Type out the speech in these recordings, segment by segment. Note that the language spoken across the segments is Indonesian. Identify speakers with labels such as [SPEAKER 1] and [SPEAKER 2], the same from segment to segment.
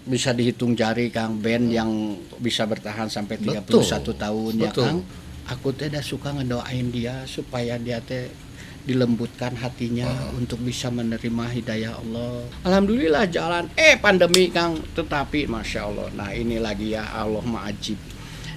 [SPEAKER 1] bisa dihitung jari Kang, band yang bisa bertahan sampai 31 tahun ya Kang. Aku teh dah suka ngedoain dia supaya dia teh dilembutkan hatinya untuk bisa menerima hidayah Allah. Alhamdulillah jalan pandemi Kang, tetapi Masya Allah. Nah ini lagi ya, Allah ma'ajib.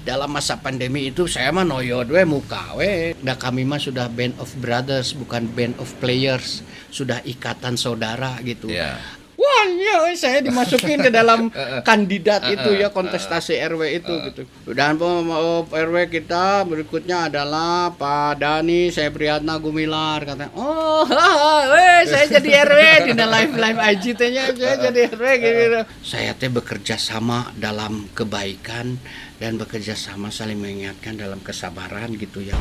[SPEAKER 1] Dalam masa pandemi itu saya mah noyod we muka we. Dah kami mah sudah band of brothers, bukan band of players. Sudah ikatan saudara gitu.
[SPEAKER 2] Ya.
[SPEAKER 1] Wah, iya, saya dimasukin ke dalam kandidat itu ya, kontestasi RW itu gitu. Dan RW kita berikutnya adalah Pak Dani Sepriatna Gumilar, katanya. Oh, saya jadi RW di live IG nya, saya jadi RW gitu. Saya teh bekerja sama dalam kebaikan dan bekerja sama saling mengingatkan dalam kesabaran gitu ya.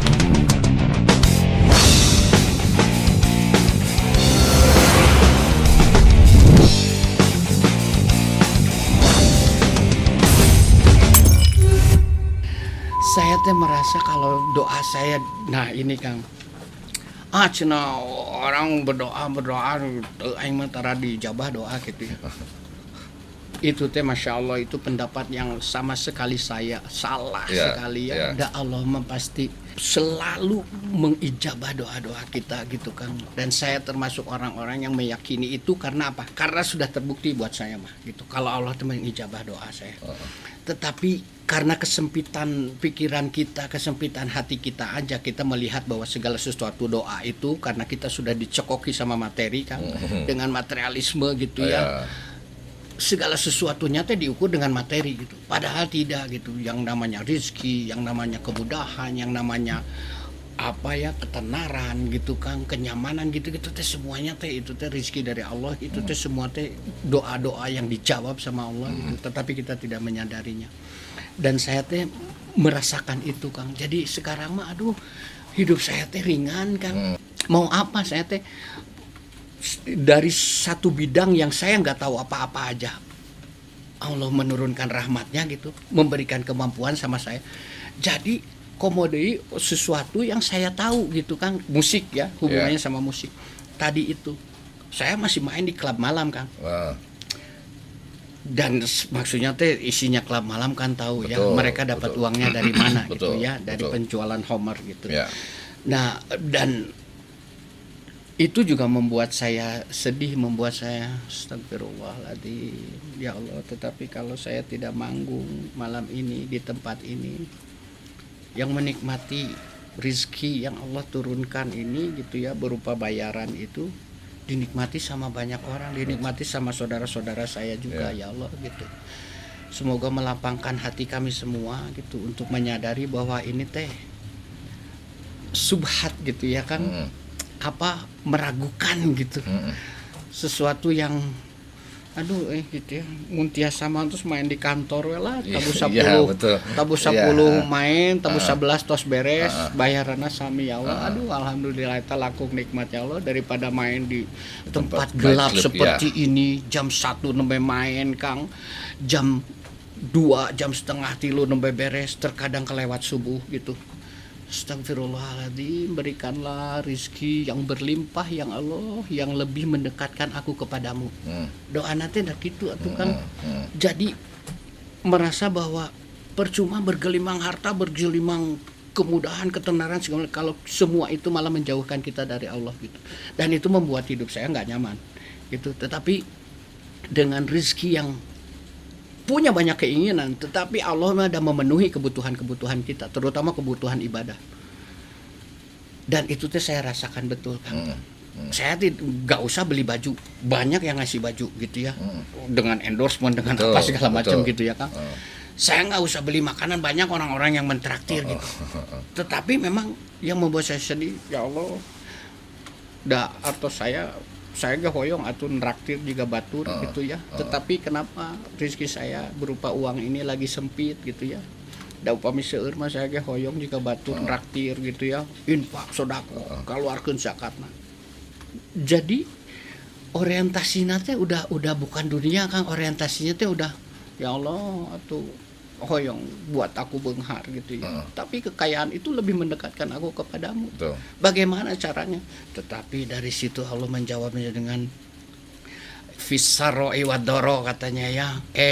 [SPEAKER 1] Saya teh merasa kalau doa saya, nah ini Kang, cenah orang berdoa aing mah tara dijabah doa gitu ya. Itu teh Masya Allah, itu pendapat yang sama sekali saya salah sekali ya. Dan Allah mah pasti selalu mengijabah doa-doa kita gitu Kang. Dan saya termasuk orang-orang yang meyakini itu karena apa? Karena sudah terbukti buat saya mah gitu. Kalau Allah tuh mengijabah doa saya. Tetapi karena kesempitan pikiran kita, kesempitan hati kita aja, kita melihat bahwa segala sesuatu doa itu karena kita sudah dicekoki sama materi kan, dengan materialisme gitu ya. Segala sesuatunya teh diukur dengan materi gitu. Padahal tidak gitu. Yang namanya rezeki, yang namanya kemudahan, yang namanya apa ya, ketenaran gitu kan, kenyamanan gitu-gitu teh semuanya teh itu teh rezeki dari Allah, itu teh semua teh doa-doa yang dijawab sama Allah gitu. Tetapi kita tidak menyadarinya. Dan saya teh merasakan itu Kang. Jadi sekarang mah aduh, hidup saya teh ringan Kang. Mau apa saya teh dari satu bidang yang saya nggak tahu apa-apa aja, Allah menurunkan rahmatnya gitu, memberikan kemampuan sama saya. Jadi komoditi sesuatu yang saya tahu gitu Kang, musik ya, hubungannya sama musik. Tadi itu saya masih main di klub malam Kang. Dan maksudnya teh isinya klub malam kan tahu ya, mereka dapat uangnya dari mana gitu ya, dari penjualan Homer gitu. Nah, dan itu juga membuat saya sedih, membuat saya astagfirullahaladzim ya Allah. Tetapi kalau saya tidak manggung malam ini di tempat ini, yang menikmati rizki yang Allah turunkan ini gitu ya, berupa bayaran itu dinikmati sama banyak orang, dinikmati sama saudara-saudara saya juga ya Allah gitu. Semoga melapangkan hati kami semua gitu untuk menyadari bahwa ini teh subhat gitu ya Kang. Apa meragukan gitu. Sesuatu yang aduh gitu ya, muntiah sama terus main di kantor lah, tabu 10 main, tabu 11 tos beres, bayaranna sami ya Allah. Aduh alhamdulillah eta laku nikmat ya Allah, daripada main di tempat gelap seperti ini, jam 1 nembe main Kang, jam 2, jam setengah 3 nembe beres, terkadang kelewat subuh gitu. Astagfirullahaladzim, berikanlah rizki yang berlimpah yang Allah, yang lebih mendekatkan aku kepadamu. Doa nanti dah gitu atuh Kang. Jadi merasa bahwa percuma bergelimang harta, bergelimang kemudahan, ketenaran segala, kalau semua itu malah menjauhkan kita dari Allah gitu. Dan itu membuat hidup saya nggak nyaman gitu. Tetapi dengan rizki yang punya banyak keinginan, tetapi Allah ada memenuhi kebutuhan-kebutuhan kita, terutama kebutuhan ibadah. Dan itu tuh saya rasakan betul Kang. Saya nggak usah beli baju, banyak yang ngasih baju gitu ya, dengan endorsement, dengan apa segala macam gitu ya Kang. Saya nggak usah beli makanan, banyak orang-orang yang mentraktir gitu. Tetapi memang yang membuat saya sedih, ya Allah, atau saya gak hoyong atau nraktir juga batur gitu ya. Tetapi kenapa rezeki saya berupa uang ini lagi sempit gitu ya. Da upami seueur mah saya ge hoyong juga batur nraktir gitu ya. Infak sedekah, kaluarkeun zakatna. Jadi orientasinya teh udah bukan dunia Kang, orientasinya teh udah ya Allah atuh hoyong buat aku beunghar gitu ya. Tapi kekayaan itu lebih mendekatkan aku kepadamu. Bagaimana caranya? Tetapi dari situ Allah menjawabnya dengan Fisaroi wadoro katanya ya.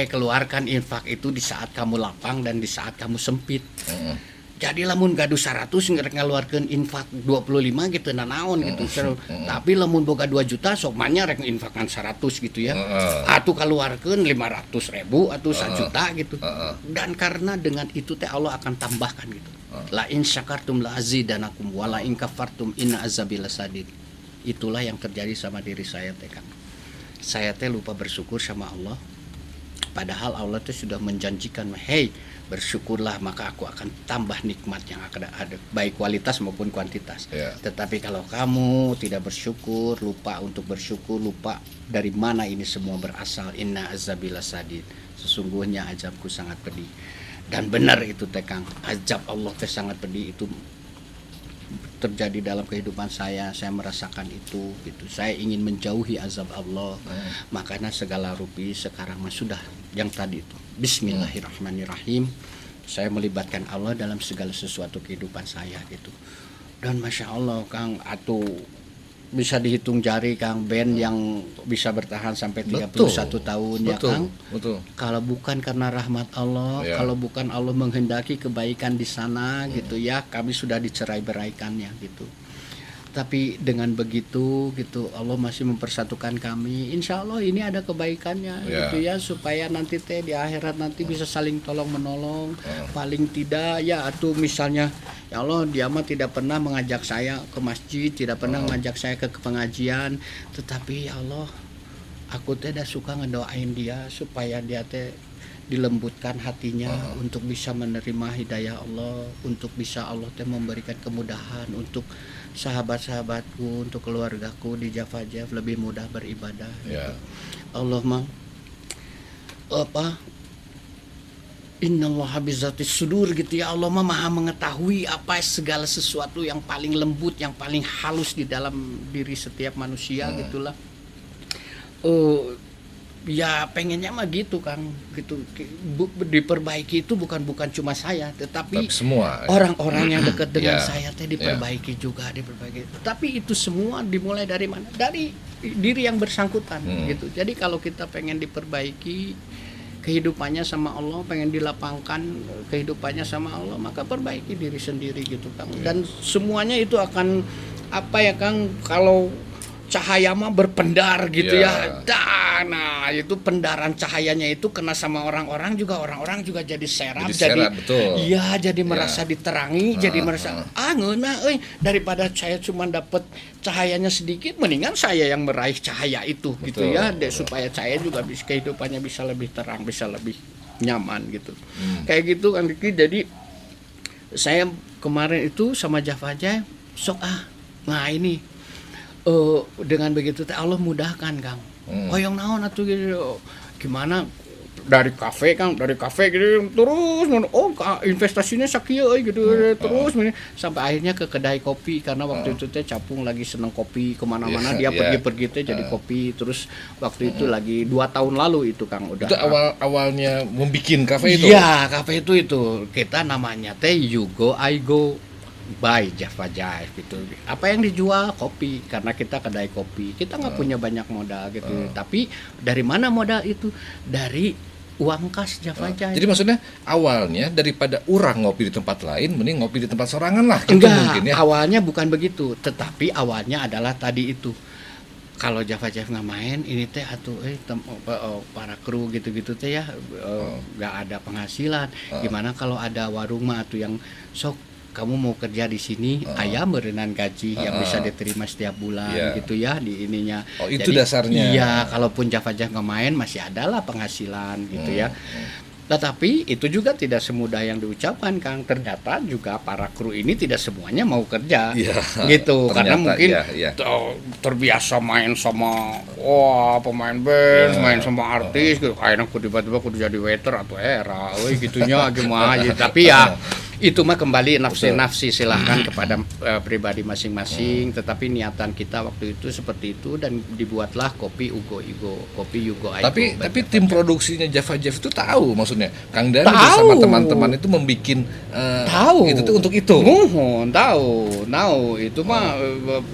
[SPEAKER 1] Keluarkan infak itu di saat kamu lapang dan di saat kamu sempit. Jadi lamun gaduh 100 ngeluarkeun infak 25 gitu naon gitu. Tapi lamun boga 2 juta sok manya rek infakkan 100 gitu ya. Atuh keluarkeun 500.000 atau 1 juta gitu. Dan karena dengan itu teh Allah akan tambahkan gitu. La in syakartum la azidanakum wa la in kafartum inna azabi lasadid. Itulah yang terjadi sama diri saya teh Kang. Saya teh lupa bersyukur sama Allah. Padahal Allah teh sudah menjanjikan, "Hei, bersyukurlah maka aku akan tambah nikmat yang akan ada baik kualitas maupun kuantitas." Tetapi kalau kamu tidak bersyukur, lupa untuk bersyukur, lupa dari mana ini semua berasal, inna azabi lasadid. Sesungguhnya azabku sangat pedih. Dan benar itu teh Kang, azab Allah teh sangat pedih, itu terjadi dalam kehidupan saya merasakan itu gitu. Saya ingin menjauhi azab Allah. Makanya segala rupi sekarang mah sudah yang tadi itu. Bismillahirrahmanirrahim. Saya melibatkan Allah dalam segala sesuatu kehidupan saya gitu. Dan Masya Allah Kang, atau bisa dihitung jari Kang, band yang bisa bertahan sampai 31 tahun ya Kang. Kalau bukan karena rahmat Allah, kalau bukan Allah menghendaki kebaikan di sana gitu ya, kami sudah dicerai-beraikannya gitu. Tapi dengan begitu gitu Allah masih mempersatukan kami. Insya Allah ini ada kebaikannya gitu ya, supaya nanti teh di akhirat nanti bisa saling tolong menolong. Paling tidak ya atau misalnya ya Allah dia mah tidak pernah mengajak saya ke masjid, tidak pernah mengajak saya ke pengajian, tetapi ya Allah aku teh dah suka ngedoain dia supaya dia teh dilembutkan hatinya untuk bisa menerima hidayah Allah, untuk bisa Allah teh memberikan kemudahan untuk sahabat-sahabatku, untuk keluargaku di Java Jazz lebih mudah beribadah gitu. Allah mah apa innallaha bizatis sudur gitu ya. Allah mah maha mengetahui apa segala sesuatu yang paling lembut, yang paling halus di dalam diri setiap manusia gitulah. Ya pengennya mah gitu Kang gitu, diperbaiki itu bukan cuma saya, tetapi
[SPEAKER 2] semua
[SPEAKER 1] orang-orang yang dekat dengan saya teh diperbaiki juga, diperbaiki. Tapi itu semua dimulai dari mana? Dari diri yang bersangkutan gitu. Jadi kalau kita pengen diperbaiki kehidupannya sama Allah, pengen dilapangkan kehidupannya sama Allah, maka perbaiki diri sendiri gitu Kang. Dan semuanya itu akan apa ya Kang, kalau cahaya mah berpendar gitu ya. Nah itu pendaran cahayanya itu kena sama orang-orang juga jadi serap, jadi iya jadi merasa diterangi, jadi merasa ngeuna daripada saya cuma dapat cahayanya sedikit, mendingan saya yang meraih cahaya itu gitu ya, supaya saya juga bisa kehidupannya bisa lebih terang, bisa lebih nyaman gitu. Kayak gitu kan. Jadi saya kemarin itu sama Java aja sok nah ini dengan begitu Allah mudahkan Kang. Hoyong naon atuh gitu. Gimana dari kafe gitu terus investasinya sakieu gitu terus sampai akhirnya ke kedai kopi, karena waktu itu teh Capung lagi seneng kopi kemana-mana, dia pergi-pergi teh jadi kopi. Terus waktu itu lagi 2 tahun lalu itu Kang udah.
[SPEAKER 2] Itu awalnya membikin kafe itu.
[SPEAKER 1] Iya, kafe itu kita namanya teh You Go I Go by Java Jazz gitu. Apa yang dijual kopi, karena kita kedai kopi, kita nggak punya banyak modal gitu. Tapi dari mana modal itu? Dari uang kas Java Jazz.
[SPEAKER 2] Jadi maksudnya awalnya daripada orang ngopi di tempat lain, mending ngopi di tempat sorangan lah.
[SPEAKER 1] Gitu. Enggak, mungkin, ya? Awalnya bukan begitu, tetapi awalnya adalah tadi itu. Kalau Java Jazz nggak main, ini teh atuh para kru gitu-gitu teh ya nggak ada penghasilan. Gimana kalau ada warung mah atuh yang sok kamu mau kerja di sini, ayam berenan gaji yang bisa diterima setiap bulan gitu ya di ininya.
[SPEAKER 2] Itu
[SPEAKER 1] jadi,
[SPEAKER 2] dasarnya.
[SPEAKER 1] Iya, kalaupun Java Jazz nggak main masih adalah penghasilan gitu ya. Tetapi itu juga tidak semudah yang diucapkan Kang. Ternyata juga para kru ini tidak semuanya mau kerja gitu. Karena mungkin terbiasa main sama pemain band, main sama artis gitu. Akhirnya aku tiba-tiba kudu jadi waiter atau era gitunya gimana. Tapi ya Itu mah kembali nafsi silahkan kepada pribadi masing-masing. Tetapi niatan kita waktu itu seperti itu dan dibuatlah kopi Ugo Aigo.
[SPEAKER 2] Tapi tim produksinya Java Jive itu tahu maksudnya Kang Dani
[SPEAKER 1] Tahu.
[SPEAKER 2] bersama teman-teman itu membikin
[SPEAKER 1] Tahu
[SPEAKER 2] itu tuh untuk itu.
[SPEAKER 1] Tahu itu mah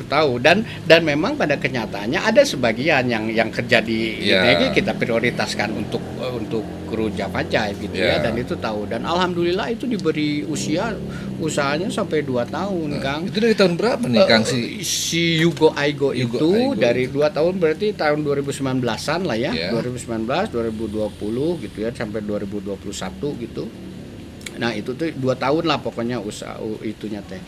[SPEAKER 1] tahu dan memang pada kenyataannya ada sebagian yang kerja di
[SPEAKER 2] Ya.
[SPEAKER 1] ITG kita prioritaskan untuk kru Java Jive gitu ya,
[SPEAKER 2] Ya.
[SPEAKER 1] dan itu tahu dan alhamdulillah itu diberi usahanya sampai 2 tahun Kang.
[SPEAKER 2] Itu dari tahun berapa nih Kang
[SPEAKER 1] Si Yugo Aigo
[SPEAKER 2] Yugo
[SPEAKER 1] itu
[SPEAKER 2] Aigo
[SPEAKER 1] dari 2 tahun berarti tahun 2019-an lah ya.
[SPEAKER 2] Ya.
[SPEAKER 1] 2019, 2020 gitu ya sampai 2021 gitu. Nah, itu tuh 2 tahun lah pokoknya usaha itunya teh.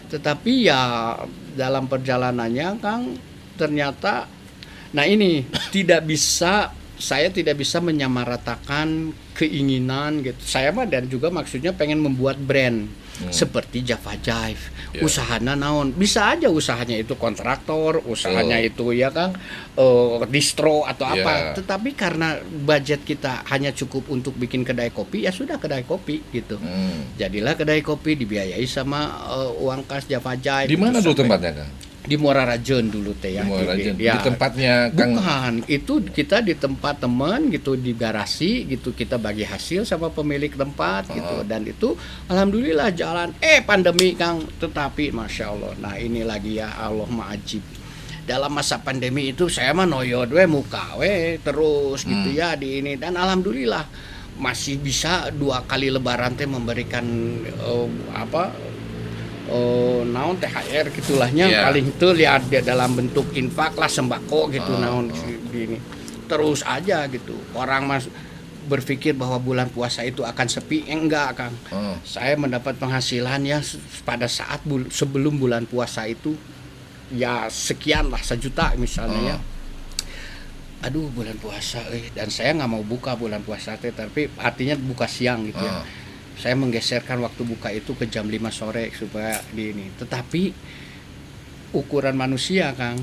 [SPEAKER 1] Tetapi ya dalam perjalanannya Kang ternyata ini saya tidak bisa menyamaratakan keinginan gitu. Saya mah dan juga maksudnya pengen membuat brand seperti Java Jive.
[SPEAKER 2] Ya.
[SPEAKER 1] Usahanya naon? Bisa aja usahanya itu kontraktor, usahanya itu ya Kang distro atau apa.
[SPEAKER 2] Ya.
[SPEAKER 1] Tetapi karena budget kita hanya cukup untuk bikin kedai kopi, ya sudah kedai kopi gitu. Jadilah kedai kopi dibiayai sama uang kas Java Jive.
[SPEAKER 2] Di mana
[SPEAKER 1] Itu
[SPEAKER 2] dulu
[SPEAKER 1] sampai-
[SPEAKER 2] tempatnya Kang?
[SPEAKER 1] Di Muara Rajon dulu teh ya.
[SPEAKER 2] Di Muara Rajon.
[SPEAKER 1] Ya.
[SPEAKER 2] Di tempatnya Kang.
[SPEAKER 1] Bukan, itu kita di tempat teman gitu di garasi gitu kita bagi hasil sama pemilik tempat gitu dan itu alhamdulillah jalan pandemi Kang tetapi masya Allah. Nah ini lagi ya Allah ma'ajib. Dalam masa pandemi itu saya mah noyod muka terus gitu ya di ini dan alhamdulillah masih bisa 2 kali lebaran teh memberikan naon THR gitulahnya
[SPEAKER 2] Yeah.
[SPEAKER 1] paling itu lihat dia dalam bentuk infak lah sembako gitu naon gini terus aja gitu orang berpikir bahwa bulan puasa itu akan sepi enggak Kang. Saya mendapat penghasilan ya pada saat sebelum bulan puasa itu ya sekian lah 1 juta misalnya ya. Aduh bulan puasa dan saya nggak mau buka bulan puasa tapi artinya buka siang gitu ya. Saya menggeserkan waktu buka itu ke jam 5 sore supaya di ini. Tetapi ukuran manusia Kang,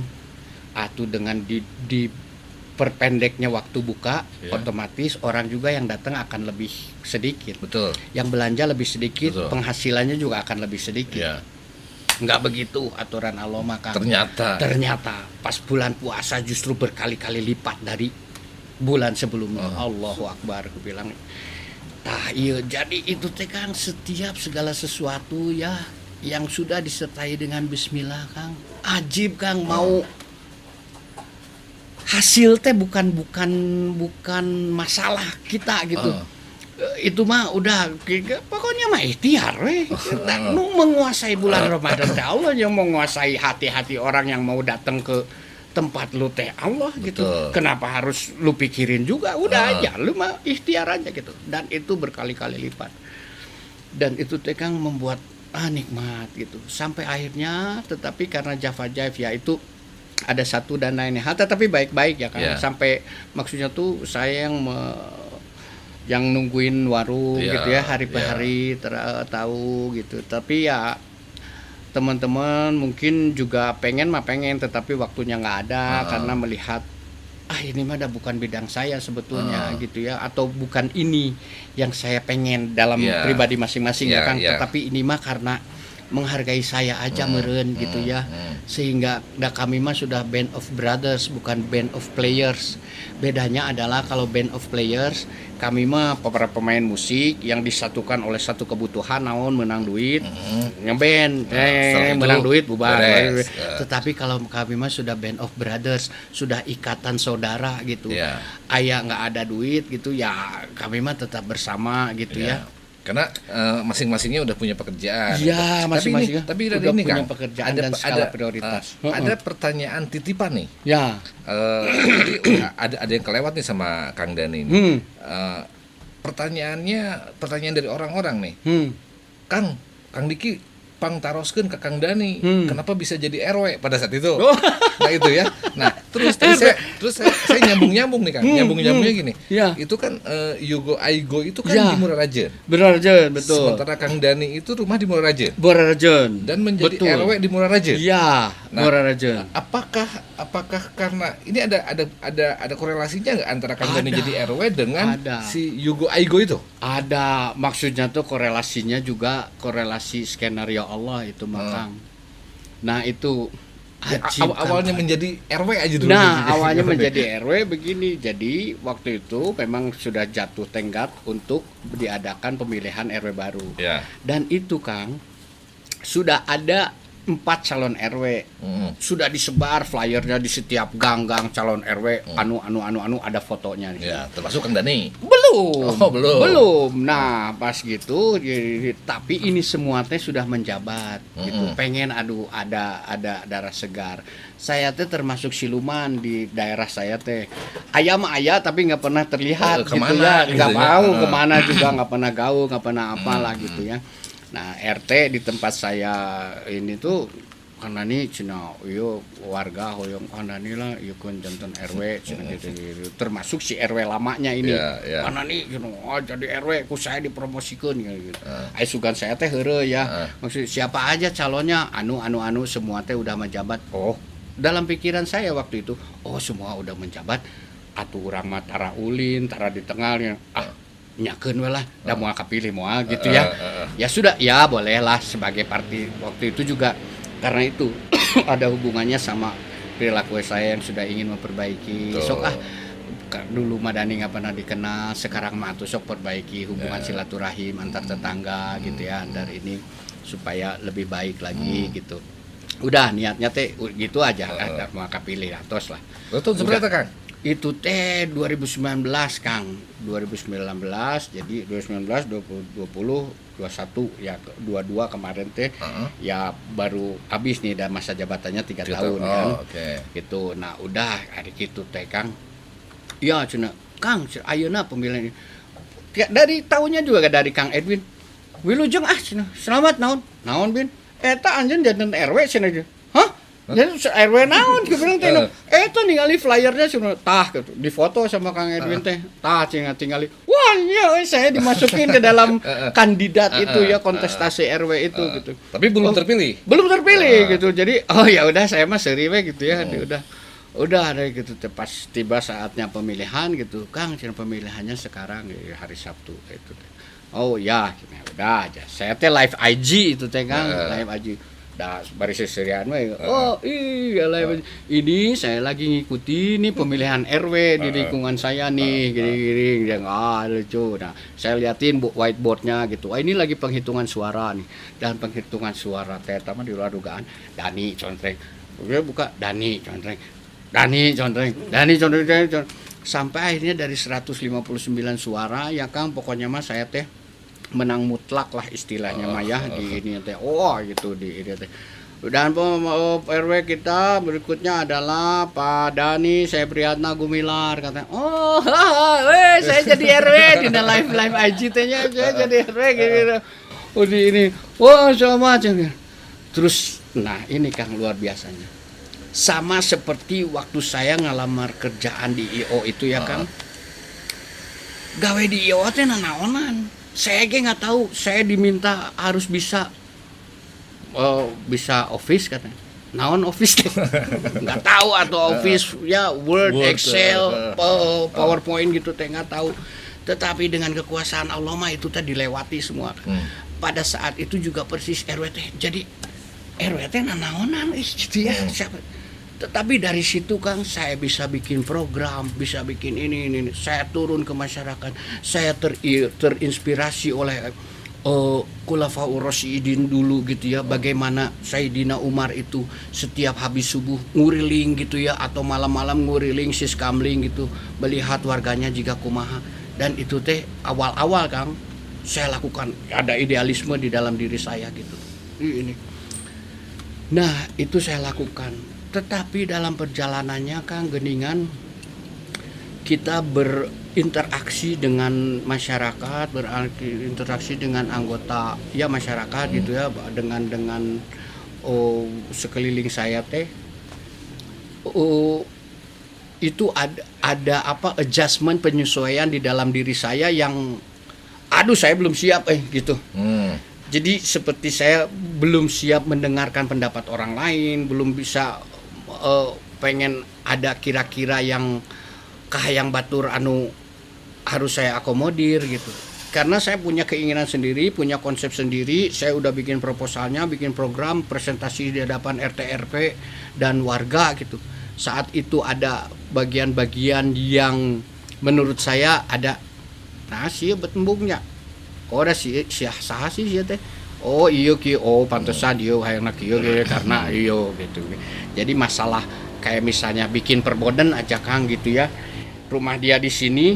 [SPEAKER 1] dengan di perpendeknya waktu buka, otomatis orang juga yang datang akan lebih sedikit.
[SPEAKER 2] Betul.
[SPEAKER 1] Yang belanja lebih sedikit,
[SPEAKER 2] Betul.
[SPEAKER 1] penghasilannya juga akan lebih sedikit.
[SPEAKER 2] Ya.
[SPEAKER 1] Nggak begitu aturan Allah mah Kang.
[SPEAKER 2] Ternyata
[SPEAKER 1] Pas bulan puasa justru berkali-kali lipat dari bulan sebelumnya. Allahu Akbar, aku bilang. Iya, jadi itu teh Kang setiap segala sesuatu ya yang sudah disertai dengan bismillah Kang. Ajib Kang mau hasil teh bukan masalah kita gitu. Itu mah udah pokoknya mah ikhtiar nu menguasai bulan Ramadan teh Allah yang menguasai hati-hati orang yang mau datang ke tempat lu teh Allah gitu.
[SPEAKER 2] Betul.
[SPEAKER 1] Kenapa harus lu pikirin juga? Udah aja lu mah ikhtiar aja gitu. Dan itu berkali-kali lipat. Dan itu teh Kang membuat nikmat gitu. Sampai akhirnya tetapi karena Java Jive ya itu ada satu dan lainnya hal tetapi baik-baik ya Kang.
[SPEAKER 2] Yeah.
[SPEAKER 1] Sampai maksudnya tuh saya yang nungguin warung gitu ya hari per hari tahu gitu. Tapi ya teman-teman mungkin juga pengen tetapi waktunya nggak ada karena melihat ini mah bukan bidang saya sebetulnya gitu ya atau bukan ini yang saya pengen dalam pribadi masing-masing ya Kang tetapi ini mah karena menghargai saya aja meren gitu ya sehingga kami mah sudah band of brothers bukan band of players. Bedanya adalah kalau band of players kami mah para pemain musik yang disatukan oleh satu kebutuhan naon menang duit ngeband menang duit bubar. Tetapi kalau kami mah sudah band of brothers sudah ikatan saudara gitu. Ayah nggak ada duit gitu ya kami mah tetap bersama gitu ya.
[SPEAKER 2] Karena masing-masingnya udah punya pekerjaan.
[SPEAKER 1] Iya, masing-masing.
[SPEAKER 2] Tapi
[SPEAKER 1] udah
[SPEAKER 2] ini
[SPEAKER 1] punya
[SPEAKER 2] Kang,
[SPEAKER 1] pekerjaan dan skala prioritas.
[SPEAKER 2] Ada pertanyaan titipan nih.
[SPEAKER 1] Ya.
[SPEAKER 2] Tadi ada yang kelewat nih sama Kang Dani ini. Pertanyaan dari orang-orang nih. Kang Diki pang taroskeun ke Kang Dani. Kenapa bisa jadi RW pada saat itu? Nah itu ya. Nah, saya nyambung nih Kang. Nyambungnya gini.
[SPEAKER 1] Ya.
[SPEAKER 2] Itu kan Yogo Aigo itu kan
[SPEAKER 1] Ya.
[SPEAKER 2] di Murarajen.
[SPEAKER 1] Berarajen, betul.
[SPEAKER 2] Sementara Kang Dani itu rumah di Murarajen
[SPEAKER 1] Berarajen.
[SPEAKER 2] dan menjadi
[SPEAKER 1] Betul.
[SPEAKER 2] RW di Murarajen.
[SPEAKER 1] Iya,
[SPEAKER 2] Nah,
[SPEAKER 1] Berarajen.
[SPEAKER 2] Apakah karena ini ada korelasinya nggak antara Kang Dani
[SPEAKER 1] Ada.
[SPEAKER 2] jadi RW dengan
[SPEAKER 1] Ada.
[SPEAKER 2] si Yogo Aigo itu?
[SPEAKER 1] Ada, maksudnya tuh korelasinya juga korelasi skenario Allah itu Kang. Nah, itu ajib, Kang.
[SPEAKER 2] Awalnya menjadi RW aja dulu.
[SPEAKER 1] Nah, awalnya menjadi RW begini. Jadi waktu itu memang sudah jatuh tenggat untuk diadakan pemilihan RW baru.
[SPEAKER 2] Ya.
[SPEAKER 1] Dan itu Kang, sudah ada 4 calon RW. Sudah disebar flyernya di setiap gang-gang calon RW. Anu ada fotonya nih.
[SPEAKER 2] Ya, termasuk Kang Dani.
[SPEAKER 1] Belum.
[SPEAKER 2] Oh, belum.
[SPEAKER 1] Nah, pas gitu tapi ini semua teh sudah menjabat gitu. Pengen ada darah segar. Saya teh termasuk siluman di daerah saya teh. Aya mah aya tapi nggak pernah terlihat gitu
[SPEAKER 2] kemana,
[SPEAKER 1] ya. Nggak
[SPEAKER 2] gitu ya.
[SPEAKER 1] tahu kemana juga, nggak pernah gaul, nggak pernah apalah gitu ya. Nah, RT di tempat saya ini tuh karena nih cina yo warga hoyong karena nih lah yo kun jantan RW cina gitu, termasuk si RW lamanya ini.
[SPEAKER 2] Ya.
[SPEAKER 1] Karena nih jadi RW ku saya dipromosikan gitu. Ai sugan saya teh heureuh ya. Maksud siapa aja calonnya anu semua teh udah menjabat. Oh, dalam pikiran saya waktu itu, semua udah menjabat. Atuh urang mah tara ulin, tara di tengahnya. Nyakeun we lah, da moal kapilih moal gitu ya. Ya sudah, ya bolehlah sebagai parti waktu itu juga karena itu ada hubungannya sama perilaku saya yang sudah ingin memperbaiki. Sok dulu Madani nggak pernah dikenal, sekarang mah tuh sok perbaiki hubungan silaturahim antar tetangga gitu ya, dari ini supaya lebih baik lagi gitu. Udah niatnya teh gitu aja, mau kapilih atos lah.
[SPEAKER 2] Betul sebenarnya Kang.
[SPEAKER 1] Itu teh 2019 Kang, 2019 jadi 2019 2020 21 ya 22 kemarin teh ya baru habis nih dan masa jabatannya 3 tahun kan. Gitu. Nah, udah hari gitu teh Kang. Ya cenah Kang ayeuna pemilihan ini. Dari tahunnya juga dari Kang Edwin. Wilujeng cenah. Selamat naon Bin. Eta anjeun janten RW cenah aja. Hah? Jadi RW naon ke bilang teh eta ningali flyernya cuma tah gitu difoto sama Kang Edwin teh tah tinggali wah iya saya dimasukin ke dalam kandidat itu ya kontestasi RW itu gitu
[SPEAKER 2] tapi belum terpilih
[SPEAKER 1] gitu jadi ya udah saya mah seuri we gitu ya udah ada gitu pas tiba saatnya pemilihan gitu Kang cina pemilihannya sekarang hari Sabtu itu oh ya udah aja saya teh live IG itu teh Kang live IG baris serian we. Iya lah ini saya lagi ngikuti nih pemilihan RW di lingkungan saya nih gini yang lucu. Nah, saya liatin whiteboardnya gitu. Ini lagi penghitungan suara nih. Dan penghitungan suara teh sama di luar dugaan. Dani contreng. Dia buka Dani contreng. Sampai akhirnya dari 159 suara ya Kang pokoknya mah saya teh menang mutlak lah istilahnya Maya di ini teh gitu di ini teh. Dan RW kita berikutnya adalah Pak Dani Sepriatna Gumilar katanya. Saya jadi RW di live IG teh-nya saya jadi RW gitu. Di ini. Sama aja. Terus nah ini Kang luar biasanya. Sama seperti waktu saya ngelamar kerjaan di IO itu ya Kang. Gawe di IO teh naonan. Saya nggak tahu, saya diminta harus bisa Office katanya. Naon Office nggak tahu atau Office ya Word, Excel, PowerPoint gitu teh nggak tahu. Tetapi dengan kekuasaan Allah mah itu teh dilewati semua. Pada saat itu juga persis RW teh. Jadi RW teh naonan gitu ya. Tetapi dari situ Kang saya bisa bikin program, bisa bikin ini. Saya turun ke masyarakat. Saya terinspirasi oleh Khulafaur Rasyidin dulu gitu ya. Bagaimana Sayyidina Umar itu setiap habis subuh nguriling gitu ya. Atau malam-malam nguriling siskamling gitu. Melihat warganya jika kumaha. Dan itu teh awal-awal Kang saya lakukan. Ada idealisme di dalam diri saya gitu. Ini. Nah itu saya lakukan. Tetapi dalam perjalanannya Kang Geningan kita berinteraksi dengan masyarakat, berinteraksi dengan anggota ya masyarakat gitu ya dengan sekeliling saya teh uh, itu ada apa adjustment penyesuaian di dalam diri saya yang aduh saya belum siap gitu. Jadi seperti saya belum siap mendengarkan pendapat orang lain, belum bisa pengen ada kira-kira yang kahayang batur anu harus saya akomodir gitu. Karena saya punya keinginan sendiri, punya konsep sendiri, saya udah bikin proposalnya, bikin program, presentasi di hadapan RT RW dan warga gitu. Saat itu ada bagian-bagian yang menurut saya ada sih betembungnya. Oh ada sih saha sih teh. Oh iya ki pantesan ieu hayangna kieu karena iyo gitu. Jadi masalah kayak misalnya bikin perboden aja Kang gitu ya. Rumah dia di sini.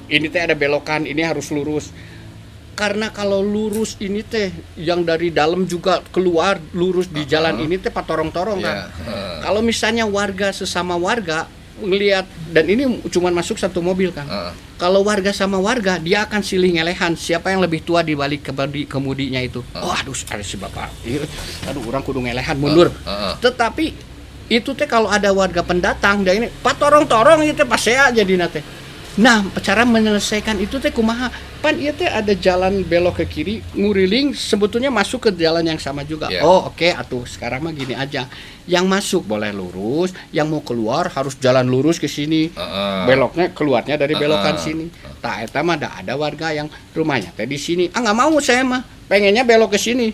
[SPEAKER 1] Ini teh ada belokan, ini harus lurus. Karena kalau lurus ini teh yang dari dalam juga keluar lurus di jalan ini teh patorong-torong kan. Kalau misalnya warga sesama warga ngelihat dan ini cuma masuk satu mobil kan. Kalau warga sama warga dia akan silih ngelehan siapa yang lebih tua di balik kemudinya itu. Oh aduh ada si bapak. Aduh orang kudu ngelehan mundur. Tetapi itu teh kalau ada warga pendatang dan ini patorong-torong itu pas saya jadi nate. Nah, cara menyelesaikan itu teh kumaha? Pan ieu teh ada jalan belok ke kiri, nguriling sebetulnya masuk ke jalan yang sama juga. Yeah. Oh, oke, atuh sekarang mah gini aja. Yang masuk boleh lurus, yang mau keluar harus jalan lurus ke sini. Beloknya keluarnya dari belokan sini. Tah eta mah ada warga yang rumahnya teh di sini. Enggak mau saya mah, pengennya belok ke sini.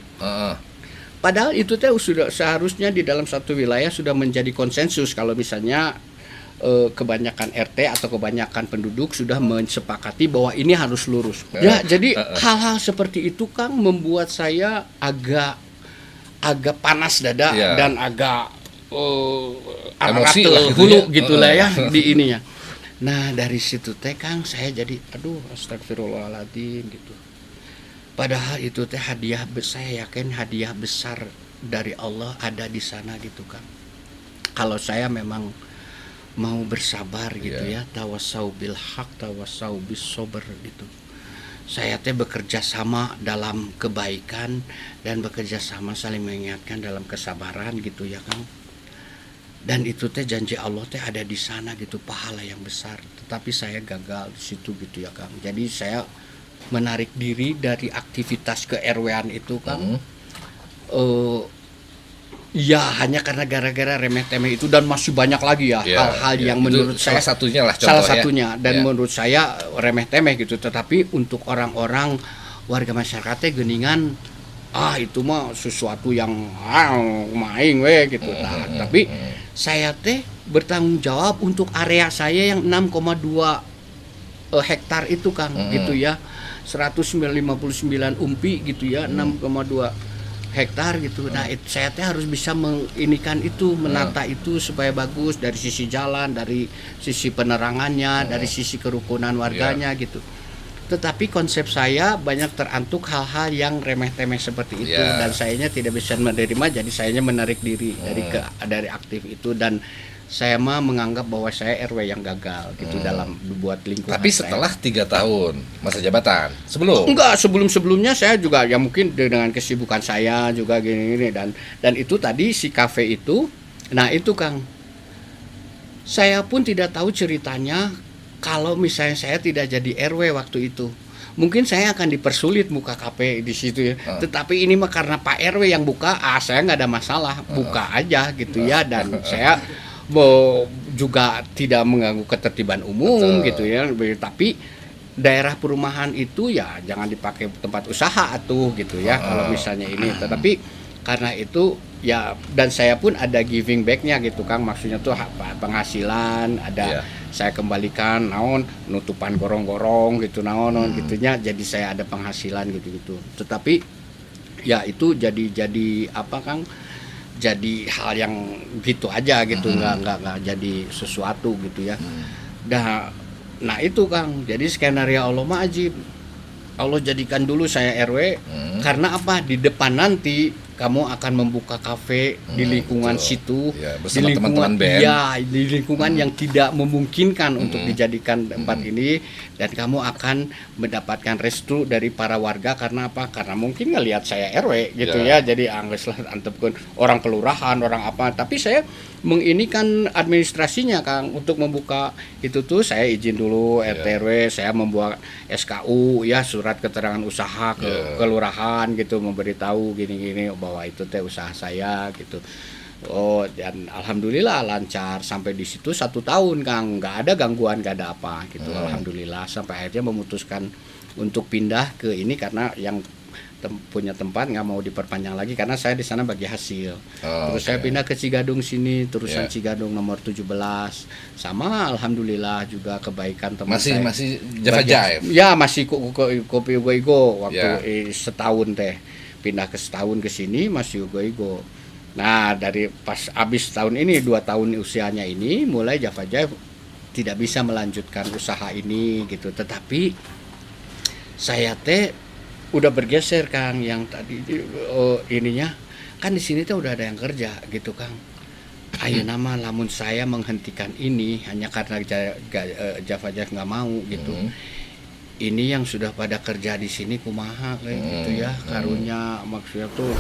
[SPEAKER 1] Padahal itu teh sudah seharusnya di dalam satu wilayah sudah menjadi konsensus kalau misalnya kebanyakan RT atau kebanyakan penduduk sudah mensepakati bahwa ini harus lurus. Ya, jadi hal-hal seperti itu Kang membuat saya agak panas dada dan agak
[SPEAKER 2] emosi
[SPEAKER 1] hulu gitulah ya di ininya. Nah, dari situ teh Kang saya jadi aduh astagfirullahaladzim gitu. Padahal itu teh hadiah, saya yakin hadiah besar dari Allah ada di sana gitu Kang. Kalau saya memang mau bersabar gitu ya, tawasau bil haq, tawasau bis sober gitu. Saya teh bekerja sama dalam kebaikan dan bekerja sama saling mengingatkan dalam kesabaran gitu ya Kang. Dan itu teh janji Allah teh ada di sana gitu, pahala yang besar. Tetapi saya gagal di situ gitu ya Kang. Jadi saya menarik diri dari aktivitas ke RW-an itu Kang. Ya hanya karena gara-gara remeh-temeh itu dan masih banyak lagi ya hal-hal yang menurut saya salah satunya dan menurut saya remeh-temeh gitu. Tetapi untuk orang-orang warga masyarakatnya geningan itu mah sesuatu yang maing gitu. Tapi saya teh bertanggung jawab untuk area saya yang 6,2 hektar itu Kang gitu ya. 159 umpi gitu ya, 6,2 hektar gitu. Nah, saya teh harus bisa menginikan itu, menata itu supaya bagus dari sisi jalan, dari sisi penerangannya, dari sisi kerukunan warganya gitu. Tetapi konsep saya banyak terantuk hal-hal yang remeh-temeh seperti itu dan sayanya tidak bisa menerima, jadi sayanya menarik diri dari aktif itu dan saya mah menganggap bahwa saya RW yang gagal gitu dalam buat lingkungan.
[SPEAKER 2] Tapi setelah 3 tahun masa jabatan,
[SPEAKER 1] sebelumnya saya juga ya mungkin dengan kesibukan saya juga gini dan itu tadi si kafe itu, nah itu Kang, saya pun tidak tahu ceritanya kalau misalnya saya tidak jadi RW waktu itu. Mungkin saya akan dipersulit buka kafe di situ ya. Tetapi ini mah karena Pak RW yang buka, saya nggak ada masalah, buka aja gitu ya dan saya juga tidak mengganggu ketertiban umum gitu ya, tapi daerah perumahan itu ya jangan dipakai tempat usaha atuh gitu ya kalau misalnya ini. Tetapi karena itu ya dan saya pun ada giving back-nya gitu Kang, maksudnya tuh penghasilan ada saya kembalikan naon nutupan gorong-gorong gitu naon gitunya, jadi saya ada penghasilan gitu. Tetapi ya itu jadi apa Kang, jadi hal yang gitu aja gitu, nggak jadi sesuatu gitu ya. Nah itu Kang, jadi skenario Allah mah ajib. Allah jadikan dulu saya RW karena apa, di depan nanti kamu akan membuka kafe di lingkungan
[SPEAKER 2] betul.
[SPEAKER 1] situ,
[SPEAKER 2] Ya,
[SPEAKER 1] di
[SPEAKER 2] bersama
[SPEAKER 1] lingkungan
[SPEAKER 2] teman-teman band.
[SPEAKER 1] ya, di lingkungan yang tidak memungkinkan untuk dijadikan tempat ini, dan kamu akan mendapatkan restu dari para warga karena apa? Karena mungkin ngelihat saya RW gitu
[SPEAKER 2] Ya.
[SPEAKER 1] ya, jadi anggaplah antepkeun orang kelurahan, orang apa, tapi saya menginikan administrasinya Kang untuk membuka itu tuh saya izin dulu RT RW, saya membuat SKU ya, surat keterangan usaha ke kelurahan gitu, memberitahu gini-gini bahwa itu teh usaha saya gitu. Oh, dan alhamdulillah lancar sampai di situ 1 tahun Kang, nggak ada gangguan, nggak ada apa gitu. Alhamdulillah sampai akhirnya memutuskan untuk pindah ke ini karena yang punya tempat nggak mau diperpanjang lagi karena saya di sana bagi hasil. Terus saya pindah ke Cigadung sini, terusan
[SPEAKER 2] Ya.
[SPEAKER 1] Cigadung nomor 17. Sama alhamdulillah juga kebaikan teman saya.
[SPEAKER 2] Masih Java
[SPEAKER 1] Bagi-
[SPEAKER 2] Jive.
[SPEAKER 1] Ya, masih kopi Ugo waktu
[SPEAKER 2] Ya.
[SPEAKER 1] setahun teh. Pindah ke setahun ke sini masih Ugo. Nah, dari pas habis tahun ini 2 tahun usianya ini mulai Java Jive tidak bisa melanjutkan usaha ini gitu. Tetapi saya teh udah bergeser Kang, yang tadi ininya kan di sini tuh udah ada yang kerja gitu Kang. Ayo nama lamun saya menghentikan ini hanya karena Java Jive nggak mau gitu. Ini yang sudah pada kerja di sini kumaha gitu ya, karunya maksudnya tuh